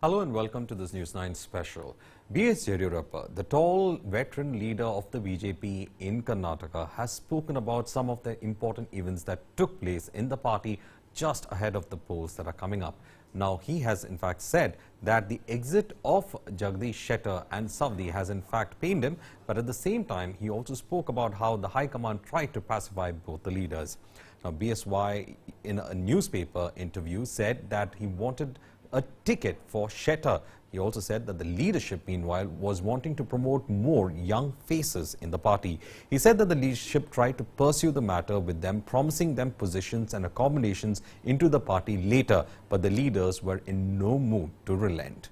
Hello and welcome to this News9 special. B.S. Yediyurappa, the tall veteran leader of the BJP in Karnataka, has spoken about some of the important events that took place in the party just ahead of the polls that are coming up. Now, he has in fact said that the exit of Jagdish Shettar and Savadi has in fact pained him, but at the same time, he also spoke about how the High Command tried to pacify both the leaders. Now, BSY in a newspaper interview said that he wanted a ticket for Shettar. He also said that the leadership, meanwhile, was wanting to promote more young faces in the party. He said that the leadership tried to pursue the matter with them, promising them positions and accommodations into the party later, but the leaders were in no mood to relent.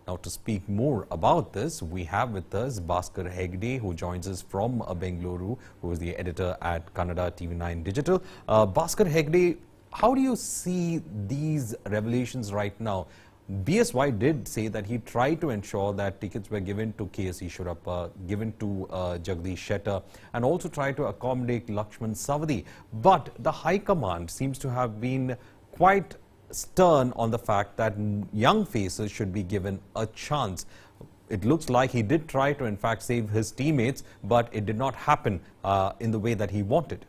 Now, to speak more about this, we have with us Bhaskar Hegde, who joins us from Bengaluru, who is the editor at Kannada TV9 Digital. Bhaskar Hegde, how do you see these revelations right now? BSY did say that he tried to ensure that tickets were given to K.S. Yediyurappa, given to Jagdish Shettar, and also tried to accommodate Lakshman Savadi. But the High Command seems to have been quite stern on the fact that young faces should be given a chance. It looks like he did try to, in fact, save his teammates, but it did not happen in the way that he wanted.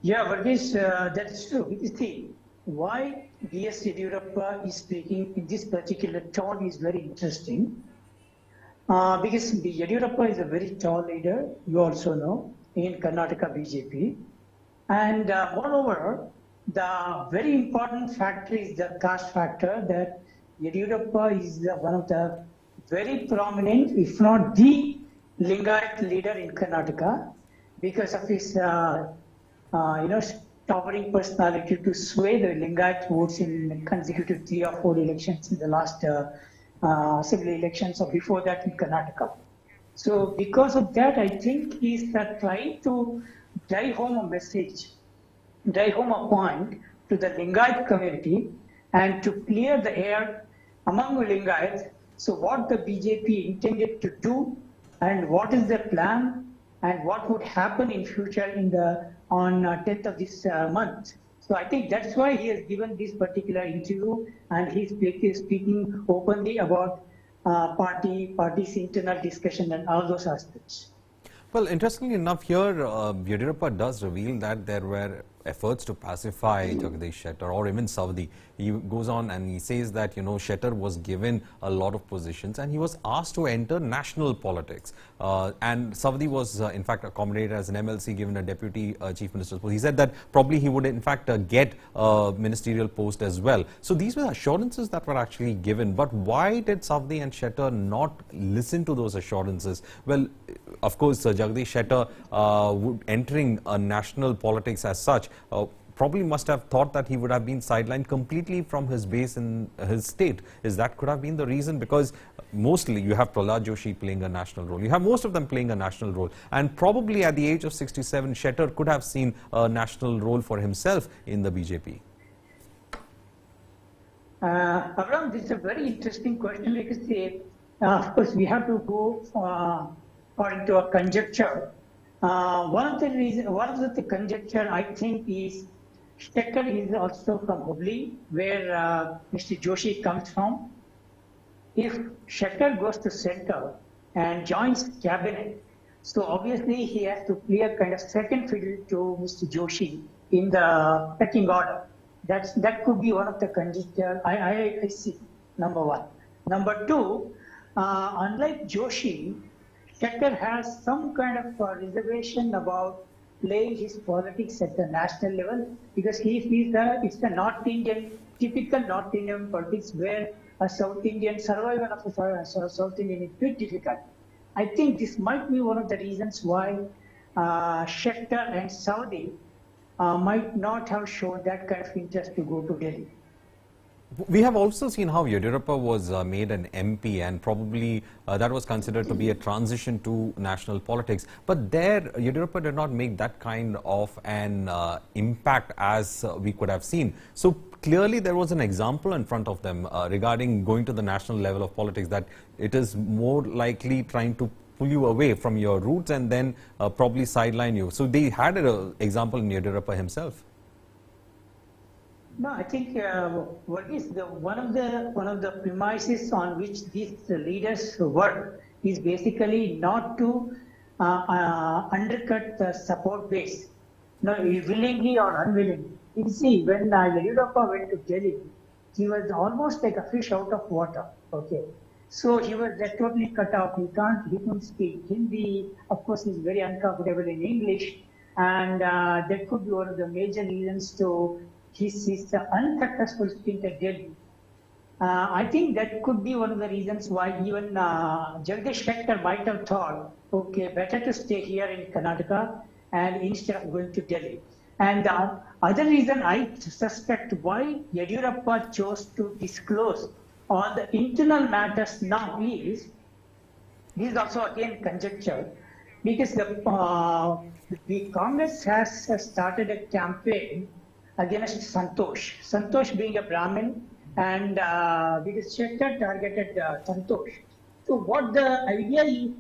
Yeah, Varghese, that's true. See, why B.S. Yediyurappa is speaking in this particular tone is very interesting. Because Yediyurappa is a very tall leader, you also know, in Karnataka BJP. And moreover, the very important factor is the caste factor, that Yediyurappa is one of the very prominent, if not the Lingayat leader in Karnataka, because of his towering personality to sway the Lingayat votes in consecutive 3 or 4 elections in the last assembly elections or before that in Karnataka. So because of that, I think he's trying to drive home a message, drive home a point to the Lingayat community and to clear the air among the Lingayats. So what the BJP intended to do and what is their plan and what would happen in future on 10th of this month. So I think that's why he has given this particular interview, and he's speaking openly about party's internal discussion and all those aspects. Well, interestingly enough, here Yediyurappa does reveal that there were efforts to pacify Jagdish Shettar or even Savadi. He goes on and he says that, Shettar was given a lot of positions and he was asked to enter national politics. And Savadi was, in fact, accommodated as an MLC, given a deputy chief minister's post. He said that probably he would, in fact, get a ministerial post as well. So these were assurances that were actually given. But why did Savadi and Shettar not listen to those assurances? Well, of course, Jagdish Shettar entering national politics as such probably must have thought that he would have been sidelined completely from his base in his state. That could have been the reason, because mostly you have Prahlad Joshi playing a national role. You have most of them playing a national role. And probably at the age of 67, Shettar could have seen a national role for himself in the BJP. Abraham, this is a very interesting question. Because of course, we have to go according to a conjecture. One of the conjecture I think is Shettar is also from Hubli, where Mr. Joshi comes from. If Shettar goes to center and joins cabinet, so obviously he has to play a kind of second fiddle to Mr. Joshi in the pecking order. That could be one of the conjecture I see, number one. Number two, unlike Joshi, Shettar has some kind of reservation about playing his politics at the national level, because he feels that it's the North Indian, typical North Indian politics, where a South Indian survival of a South Indian is very difficult. I think this might be one of the reasons why Shettar and Savadi might not have shown that kind of interest to go to Delhi. We have also seen how Yediyurappa was made an MP, and probably that was considered to be a transition to national politics. But there, Yediyurappa did not make that kind of an impact as we could have seen. So clearly there was an example in front of them regarding going to the national level of politics, that it is more likely trying to pull you away from your roots and then probably sideline you. So they had an example in Yediyurappa himself. No, I think what is the one of the premises on which these leaders work is basically not to undercut the support base. No, willingly or unwillingly. You see, when Yediyurappa went to Delhi, he was almost like a fish out of water. Okay, so he was totally cut off. He couldn't speak Hindi. Of course, he's very uncomfortable in English, and that could be one of the major reasons to his unsuccessful stint at Delhi. I think that could be one of the reasons why even Jagdish Shettar might have thought, okay, better to stay here in Karnataka and instead of going to Delhi. And the other reason I suspect why Yediyurappa chose to disclose on the internal matters now is, this is also again conjecture, because the Congress has started a campaign against Santosh. Santosh being a Brahmin, and because Shettar targeted Santosh. So what the idea is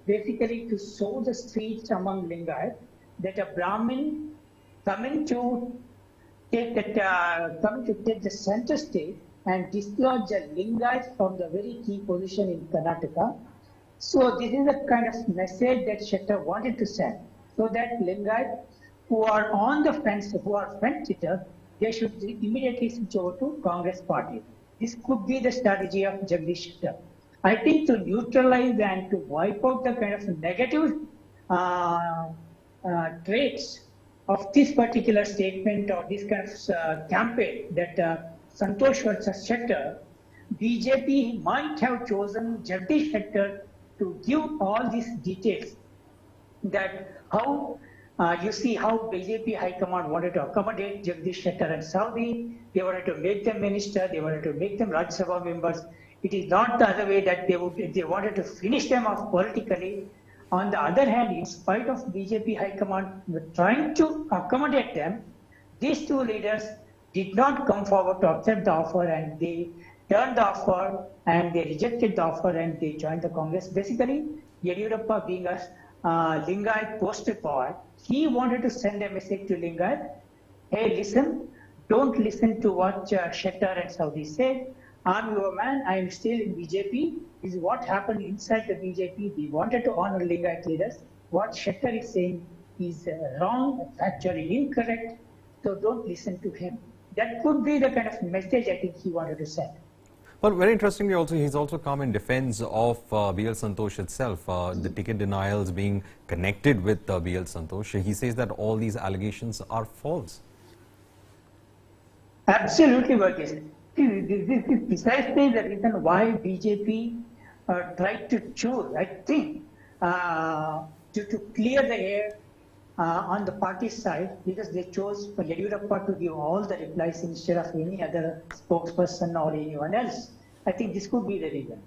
basically to sow the streets among Lingayat that a Brahmin coming to take the center stage and dislodge the Lingayat from the very key position in Karnataka. So this is the kind of message that Shettar wanted to send, so that Lingayat who are on the fence, who are fence sitters, they should immediately switch over to Congress party. This could be the strategy of Jagdish Shettar. I think to neutralize and to wipe out the kind of negative traits of this particular statement or this kind of campaign that Santosh versus Shettar, BJP might have chosen Jagdish Shettar to give all these details, that how you see how BJP High Command wanted to accommodate Jagdish Shettar and Savadi. They wanted to make them minister. They wanted to make them Rajya Sabha members. It is not the other way that they wanted to finish them off politically. On the other hand, in spite of BJP High Command trying to accommodate them, these two leaders did not come forward to accept the offer, and they turned the offer and they rejected the offer and they joined the Congress. Basically, Yediyurappa being a Lingayat poster boy, he wanted to send a message to Lingayat, hey, listen, don't listen to what Shettar and Savadi said. I'm your man, I am still in BJP. This is what happened inside the BJP. We wanted to honor Lingayat leaders. What Shettar is saying is wrong, factually incorrect, so don't listen to him. That could be the kind of message I think he wanted to send. Well, very interestingly also, he's also come in defense of BL Santosh itself, the ticket denials being connected with BL Santosh. He says that all these allegations are false. Absolutely, Varghese. This is precisely the reason why BJP tried to choose, I think, to clear the air on the party side, because they chose for Yediyurappa to give all the replies instead of any other spokesperson or anyone else. I think this could be the reason.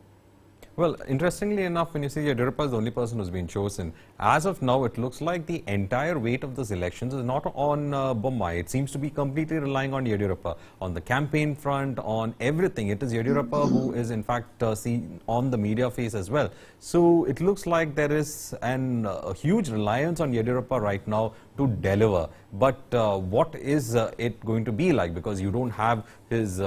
Well, interestingly enough, when you see Yediyurappa is the only person who's been chosen, as of now, it looks like the entire weight of this elections is not on BSY. It seems to be completely relying on Yediyurappa. On the campaign front, on everything, it is Yediyurappa who is in fact seen on the media face as well. So it looks like there is a huge reliance on Yediyurappa right now to deliver. But what is it going to be like? Because you don't have his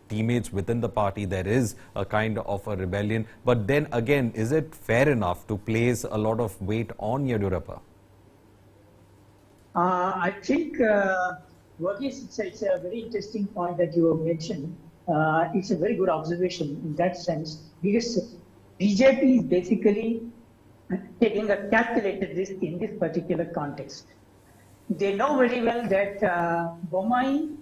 teammates within the party, there is a kind of a rebellion. But then again, is it fair enough to place a lot of weight on Yediyurappa? I think, Varghese, it's a very interesting point that you have mentioned. It's a very good observation in that sense, because BJP is basically taking a calculated risk in this particular context. They know very well that BSY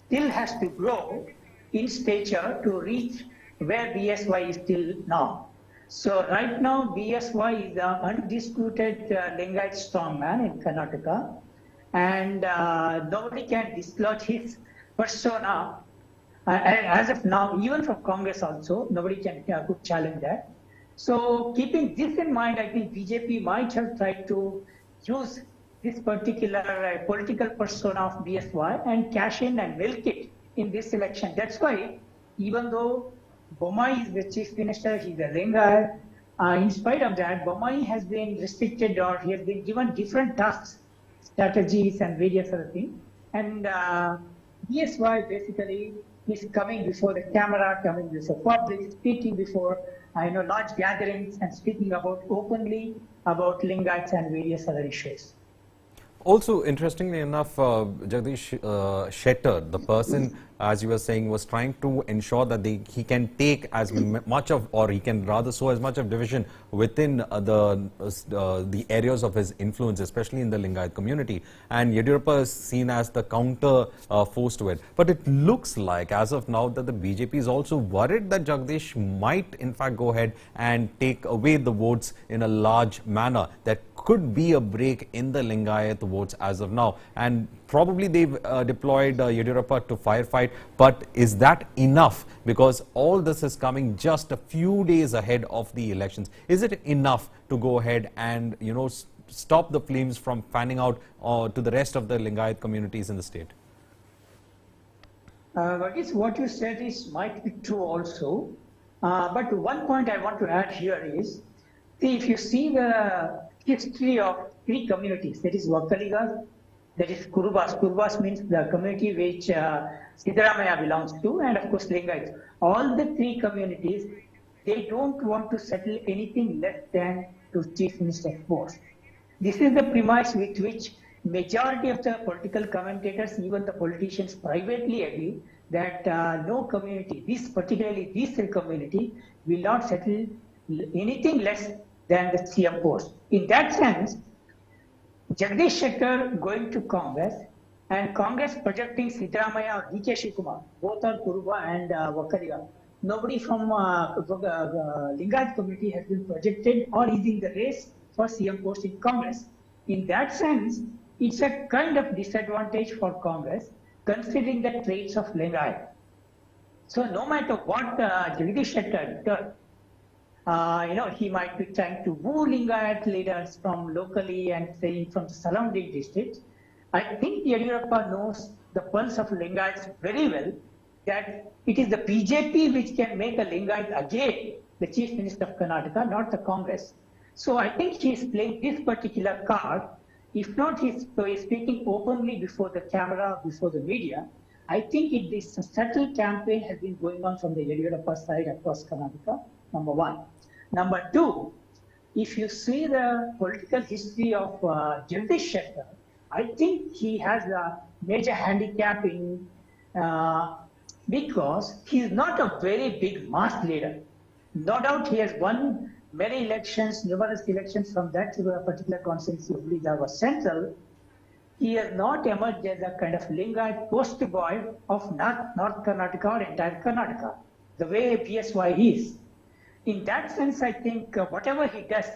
still has to grow in stature to reach where BSY is still now. So right now, BSY is the undisputed Lingayat strongman in Karnataka, and nobody can dislodge his persona. As of now, even from Congress also, nobody can could challenge that. So keeping this in mind, I think BJP might have tried to use this particular political persona of BSY and cash in and milk it in this election. That's why, even though BSY is the chief minister, he's a Lingayat, in spite of that, BSY has been restricted, or he has been given different tasks, strategies and various other things. And BSY basically is coming before the camera, coming before public, speaking before large gatherings and speaking about openly about Lingaites and various other issues. Also, interestingly enough, Jagdish Shettar, the person, as you were saying, was trying to ensure that he can take as much of, or he can rather sow as much of division within the areas of his influence, especially in the Lingayat community. And Yediyurappa is seen as the counter force to it. But it looks like, as of now, that the BJP is also worried that Jagdish might, in fact, go ahead and take away the votes in a large manner. That could be a break in the Lingayat votes as of now. And probably they've deployed Yediyurappa to firefight. But is that enough? Because all this is coming just a few days ahead of the elections. Is it enough to go ahead and, stop the flames from fanning out to the rest of the Lingayat communities in the state? I guess what you said might be true also. But one point I want to add here is, if you see the history of three communities, that is Wakkaligas, that is Kurubas. Kurubas means the community which Siddaramaiah belongs to, and of course Lingaites. All the three communities, they don't want to settle anything less than to Chief Minister's post. This is the premise with which majority of the political commentators, even the politicians privately agree that no community, particularly this community, will not settle anything less than the CM post. In that sense, Jagdish Shettar going to Congress and Congress projecting Siddaramaiah or D.K. Shivakumar, both are Kuruba and Wakkaliga. Nobody from Lingayat community has been projected or is in the race for CM post in Congress. In that sense, it's a kind of disadvantage for Congress considering the traits of Lingayat. So no matter what Jagdish Shettar does, he might be trying to woo Lingayat leaders from locally and saying from the surrounding districts. I think Yediyurappa knows the pulse of Lingayats very well, that it is the BJP which can make a Lingayat again the Chief Minister of Karnataka, not the Congress. So I think he is playing this particular card. If not, he is speaking openly before the camera, before the media. I think this subtle campaign has been going on from the Yediyurappa side across Karnataka, number one. Number two, if you see the political history of Jagdish Shettar, I think he has a major handicap in because he is not a very big mass leader. No doubt he has won many elections, numerous elections from that particular constituency of Lingayat Central. He has not emerged as a kind of Lingayat poster boy of North Karnataka or entire Karnataka, the way BSY is. In that sense, I think whatever he does,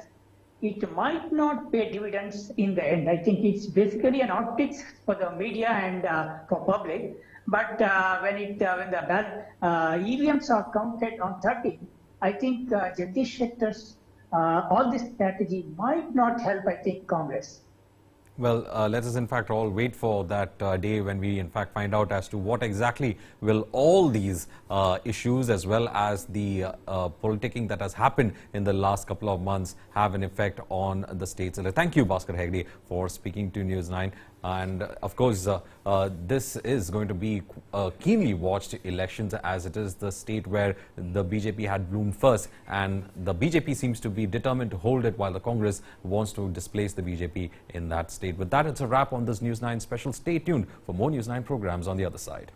it might not pay dividends in the end. I think it's basically an optics for the media and for public. But when the EVMs are counted on 30, I think Jagdish Shettar's all this strategy might not help, I think, Congress. Well, let us in fact all wait for that day when we in fact find out as to what exactly will all these issues as well as the politicking that has happened in the last couple of months have an effect on the states. Thank you, Bhaskar Hegde, for speaking to News9. And of course, this is going to be keenly watched elections, as it is the state where the BJP had bloomed first, and the BJP seems to be determined to hold it while the Congress wants to displace the BJP in that state. With that, it's a wrap on this News9 special. Stay tuned for more News9 programs on the other side.